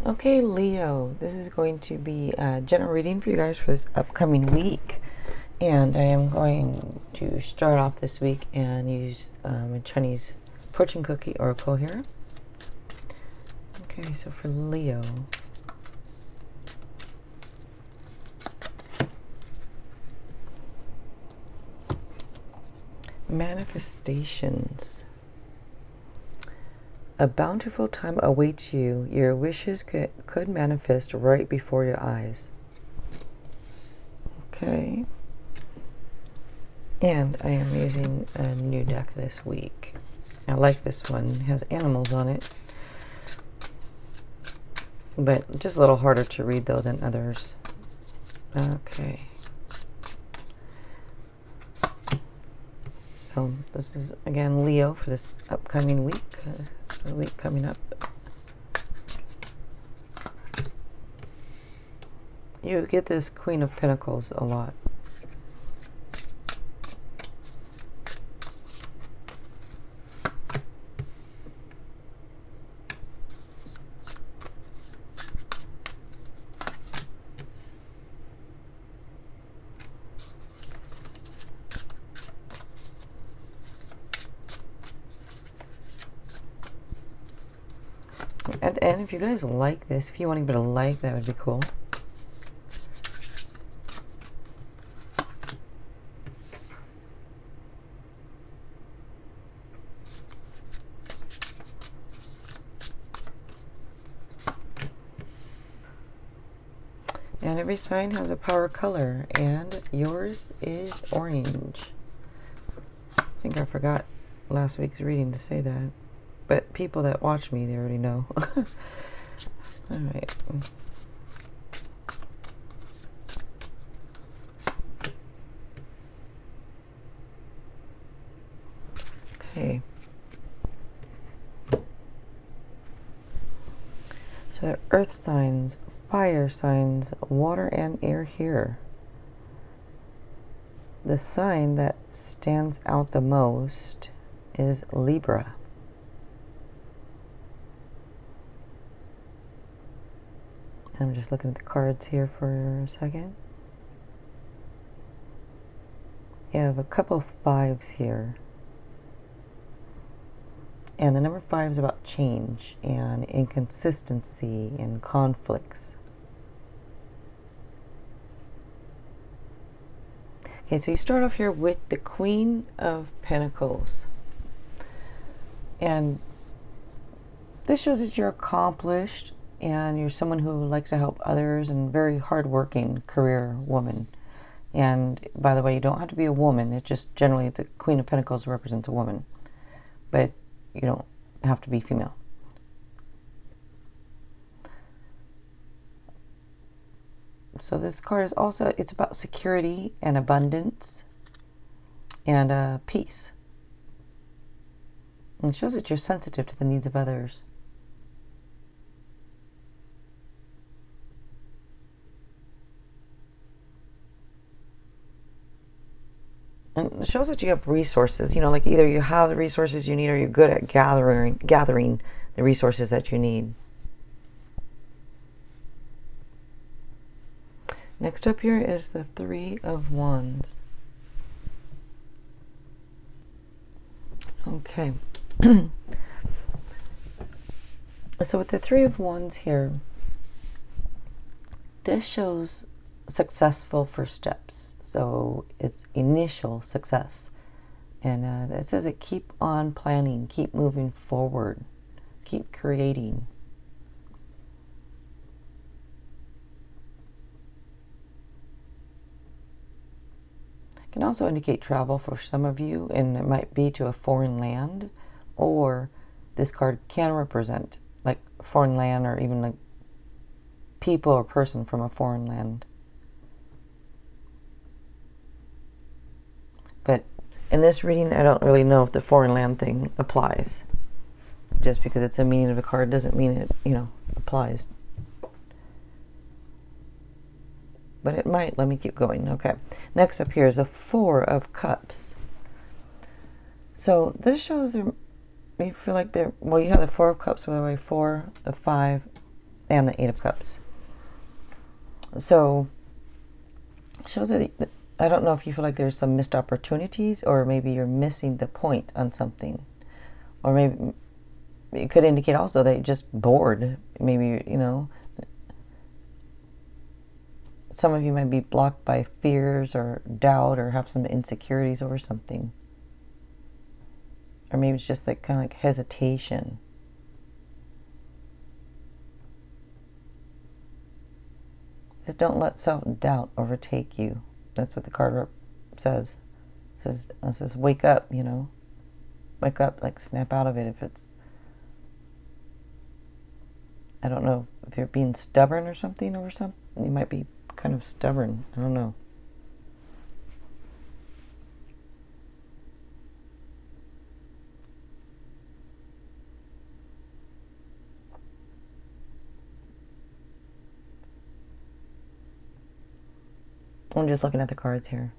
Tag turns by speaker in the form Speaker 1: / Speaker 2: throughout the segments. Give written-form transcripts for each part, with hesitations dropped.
Speaker 1: Okay, Leo, this is going to be a general reading for you guys for this upcoming week. And I am going to start off this week and use a Chinese fortune cookie oracle here. Okay, so for Leo, manifestations. A bountiful time awaits you. Your wishes could manifest right before your eyes. Okay. And I am using a new deck this week. I like this one. It has animals on it. But just a little harder to read though than others. Okay. So this is again Leo for this upcoming week. The week coming up. You get this Queen of Pentacles a lot. And if you guys like this, if you want to give it a like, that would be cool. And every sign has a power color, and yours is orange. I think I forgot last week's reading to say that. But people that watch me, they already know. Alright. Okay. So there are earth signs, fire signs, water and air here. The sign that stands out the most is Libra. I'm just looking at the cards here for a second. You have a couple of fives here. And the number 5 is about change and inconsistency and conflicts. Okay, so you start off here with the Queen of Pentacles. And this shows that you're accomplished and you're someone who likes to help others and very hardworking career woman. And by the way, you don't have to be a woman. It just generally, it's a Queen of Pentacles represents a woman. But you don't have to be female. So this card is also, it's about security and abundance and peace. And it shows that you're sensitive to the needs of others. And it shows that you have resources, you know, like either you have the resources you need or you're good at gathering the resources that you need. Next up here is the 3 of Wands. Okay. So with the 3 of Wands here, this shows successful first steps. So it's initial success. And it says that keep on planning, keep moving forward, keep creating. It can also indicate travel for some of you, and it might be to a foreign land, or this card can represent like foreign land or even like people or person from a foreign land. But in this reading, I don't really know if the foreign land thing applies. Just because it's a meaning of a card doesn't mean it, you know, applies. But it might. Let me keep going. Okay. Next up here is a 4 of Cups. So this shows you feel like they're, well, you have the 4 of Cups, by the way, 4 of 5, and the Eight of Cups. So it shows that I don't know if you feel like there's some missed opportunities, or maybe you're missing the point on something, or maybe it could indicate also that you're just bored. Maybe, you know, some of you might be blocked by fears or doubt, or have some insecurities over something, or maybe it's just like kind of like hesitation. Just don't let self-doubt overtake you. That's what the card says. It says wake up, you know. Wake up, like snap out of it. If it's, I don't know, if you're being stubborn or something over something, you might be kind of stubborn. I don't know. I'm just looking at the cards here.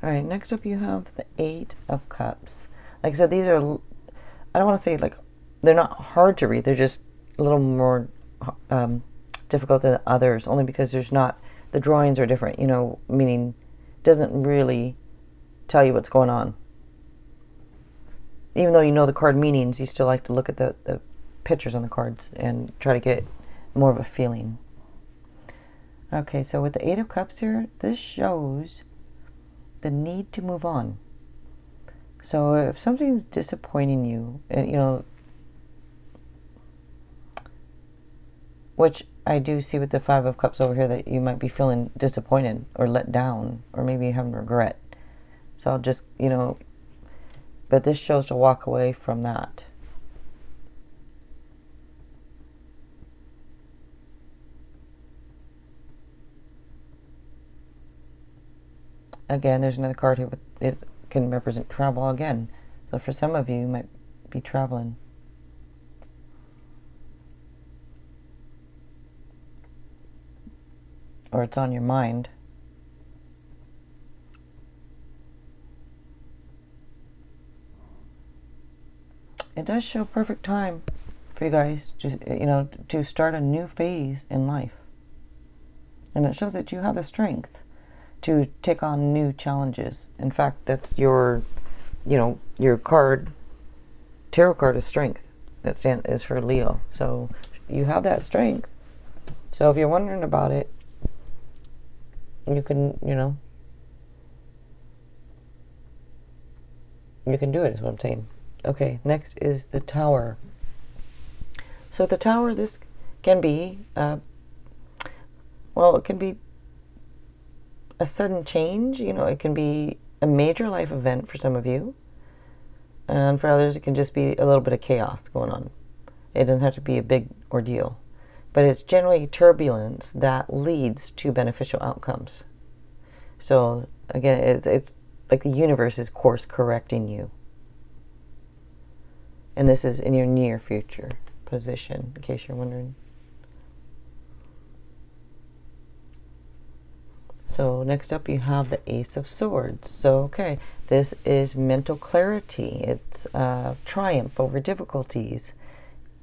Speaker 1: All right, next up you have the Eight of Cups. Like I said, these are, I don't want to say like, they're not hard to read. They're just a little more difficult than others, only because there's not, the drawings are different, you know, meaning it doesn't really tell you what's going on. Even though you know the card meanings, you still like to look at the pictures on the cards and try to get more of a feeling. Okay, so with the Eight of Cups here, this shows the need to move on. So if something's disappointing you, you know, which I do see with the Five of Cups over here, that you might be feeling disappointed or let down, or maybe having regret. So I'll just, you know, but this shows to walk away from that. Again, there's another card here, but it can represent travel again. So for some of you, you might be traveling. Or it's on your mind. It does show perfect time for you guys to, you know, to start a new phase in life. And it shows that you have the strength to take on new challenges. In fact, that's your, you know, your card, tarot card is strength. That is for Leo. So you have that strength. So if you're wondering about it, you can, you know, you can do it, is what I'm saying. Okay, next is the Tower. So the Tower, this can be, well, it can be a sudden change. You know, it can be a major life event for some of you. And for others, it can just be a little bit of chaos going on. It doesn't have to be a big ordeal. But it's generally turbulence that leads to beneficial outcomes. So, again, it's like the universe is course correcting you. And this is in your near future position, in case you're wondering. So next up you have the Ace of Swords. So, okay, this is mental clarity. It's triumph over difficulties.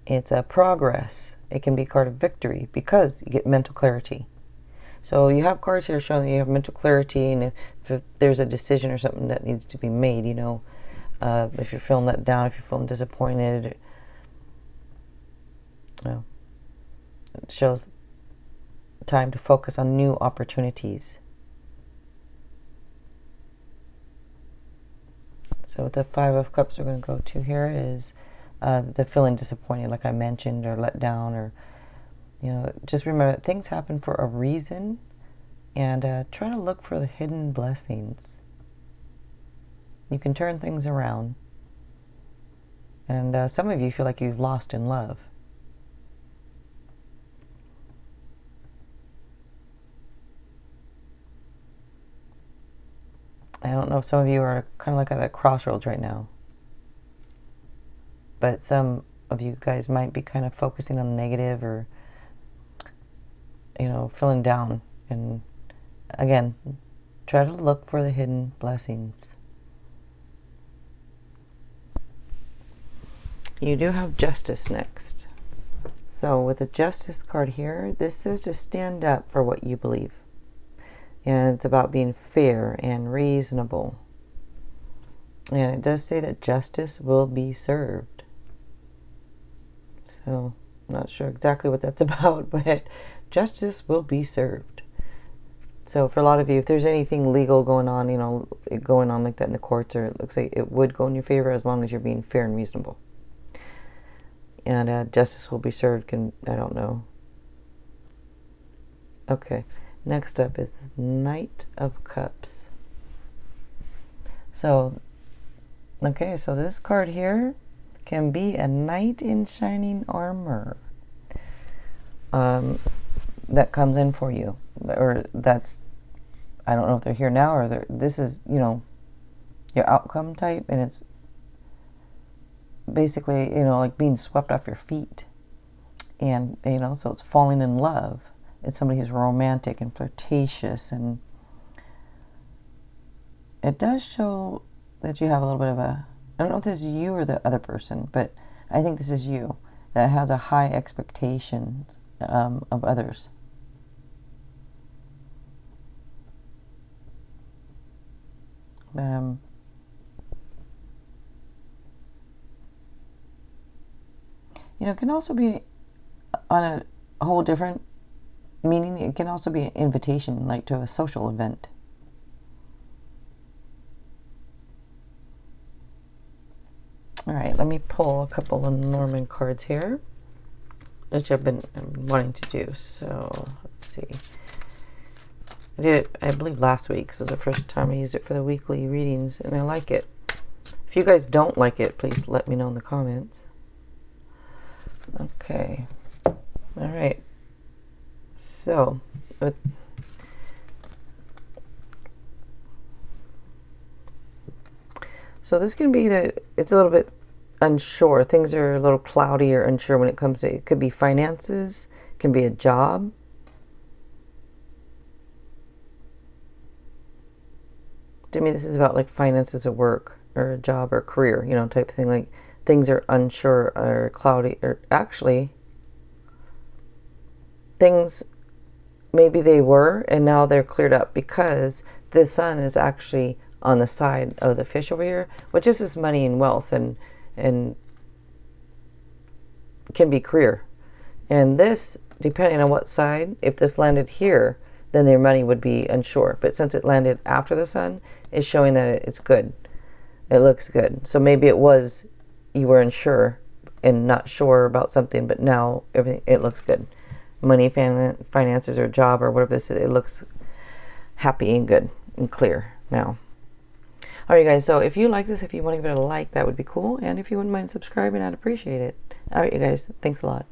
Speaker 1: It's a progress. It can be a card of victory because you get mental clarity. So you have cards here showing that you have mental clarity, and if there's a decision or something that needs to be made, you know, if you're feeling let down, if you're feeling disappointed, it shows time to focus on new opportunities. So the Five of Cups we're going to go to here is the feeling disappointed, like I mentioned, or let down, or, you know, just remember that things happen for a reason, and try to look for the hidden blessings. You can turn things around. And some of you feel like you've lost in love. I don't know if some of you are kind of like at a crossroads right now. But some of you guys might be kind of focusing on the negative, or, you know, feeling down. And again, try to look for the hidden blessings. You do have Justice next. So with the Justice card here, this says to stand up for what you believe. And it's about being fair and reasonable. And it does say that justice will be served. So I'm not sure exactly what that's about, but justice will be served. So for a lot of you, if there's anything legal going on, going on like that in the courts, or it looks like it would go in your favor as long as you're being fair and reasonable. And justice will be served I don't know. Okay, next up is the Knight of Cups. So, okay, so this card here can be a knight in shining armor that comes in for you. Or that's, I don't know if they're here now or this is, your outcome type, and it's basically, like being swept off your feet. And, so it's falling in love. It's somebody who's romantic and flirtatious, and it does show that you have a little bit of I don't know if this is you or the other person, but I think this is you, that has a high expectation of others. But, it can also be on a whole different meaning. It can also be an invitation, like to a social event. All right, let me pull a couple of Lenormand cards here, which I've been wanting to do. So let's see. I did it, I believe, last week. So it was the first time I used it for the weekly readings, and I like it. If you guys don't like it, please let me know in the comments. Okay. All right. So, this can be that it's a little bit unsure. Things are a little cloudy or unsure when it comes to, it could be finances, it can be a job. To me, this is about like finances at work or a job or career, type of thing. Like things are unsure or cloudy, or actually things, maybe they were and now they're cleared up because the sun is actually on the side of the fish over here, which is this money and wealth and can be career. And this, depending on what side, if this landed here, then their money would be unsure. But since it landed after the sun, it's showing that it's good. It looks good. So maybe it was, you were unsure and not sure about something, but now everything, it looks good. Money, finances, or job, or whatever this is, it looks happy and good and clear now. All right, guys, so if you like this, if you want to give it a like, that would be cool. And if you wouldn't mind subscribing, I'd appreciate it. All right, you guys, thanks a lot.